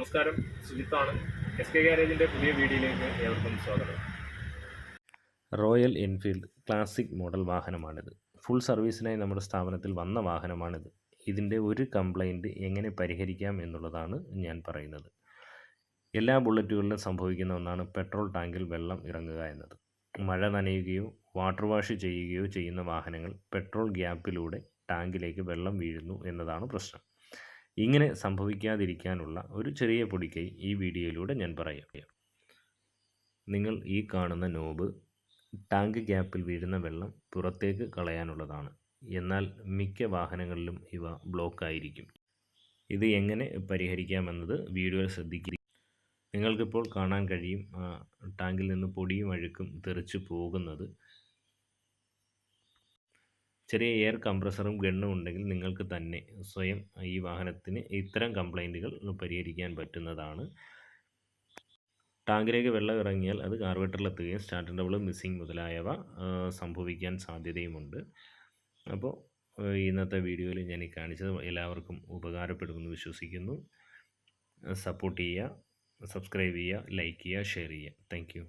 നമസ്കാരം, സുജിത്താണ്. S K ഗാരേജിൻ്റെ പുതിയ വീഡിയോയിലേക്ക് ഏവർക്കും സ്വാഗതം. റോയൽ എൻഫീൽഡ് ക്ലാസിക് മോഡൽ വാഹനമാണിത്. ഫുൾ സർവീസിനായി നമ്മുടെ സ്ഥാപനത്തിൽ വന്ന വാഹനമാണിത്. ഇതിൻ്റെ ഒരു കംപ്ലൈൻറ്റ് എങ്ങനെ പരിഹരിക്കാം എന്നുള്ളതാണ് ഞാൻ പറയുന്നത്. എല്ലാ ബുള്ളറ്റുകളിലും സംഭവിക്കുന്ന ഒന്നാണ് പെട്രോൾ ടാങ്കിൽ വെള്ളം ഇറങ്ങുക എന്നത്. മഴ നനയുകയോ വാട്ടർ വാഷ് ചെയ്യുകയോ ചെയ്യുന്ന വാഹനങ്ങൾ പെട്രോൾ ഗ്യാപ്പിലൂടെ ടാങ്കിലേക്ക് വെള്ളം വീഴുന്നു എന്നതാണ് പ്രശ്നം. ഇങ്ങനെ സംഭവിക്കാതിരിക്കാനുള്ള ഒരു ചെറിയ പൊടിക്കൈ ഈ വീഡിയോയിലൂടെ ഞാൻ പറയാം. നിങ്ങൾ ഈ കാണുന്ന നോബ് ടാങ്ക് ഗ്യാപ്പിൽ വീഴുന്ന വെള്ളം പുറത്തേക്ക് കളയാനുള്ളതാണ്. എന്നാൽ മിക്ക വാഹനങ്ങളിലും ഇവ ബ്ലോക്കായിരിക്കും. ഇത് എങ്ങനെ പരിഹരിക്കാമെന്നത് വീഡിയോയിൽ ശ്രദ്ധിക്കുക. നിങ്ങൾക്കിപ്പോൾ കാണാൻ കഴിയും ടാങ്കിൽ നിന്ന് പൊടിയും അഴുക്കും തെറിച്ചു പോകുന്നത്. ചെറിയ എയർ കംപ്രസറും ഗണ്ണും ഉണ്ടെങ്കിൽ നിങ്ങൾക്ക് തന്നെ സ്വയം ഈ വാഹനത്തിന് ഇത്തരം കംപ്ലൈൻറ്റുകൾ പരിഹരിക്കാൻ പറ്റുന്നതാണ്. ടാങ്കിലേക്ക് വെള്ളം ഇറങ്ങിയാൽ അത് കാർബറേറ്ററിലെത്തുകയും സ്റ്റാർട്ടർ ട്രബിൾ മിസ്സിംഗ് മുതലായവ സംഭവിക്കാൻ സാധ്യതയുമുണ്ട്. അപ്പോൾ ഇന്നത്തെ വീഡിയോയിൽ ഞാൻ ഈ കാണിച്ചത് എല്ലാവർക്കും ഉപകാരപ്പെടുമെന്ന് വിശ്വസിക്കുന്നു. സപ്പോർട്ട് ചെയ്യുക, സബ്സ്ക്രൈബ് ചെയ്യുക, ലൈക്ക് ചെയ്യുക, ഷെയർ ചെയ്യുക. Thank you.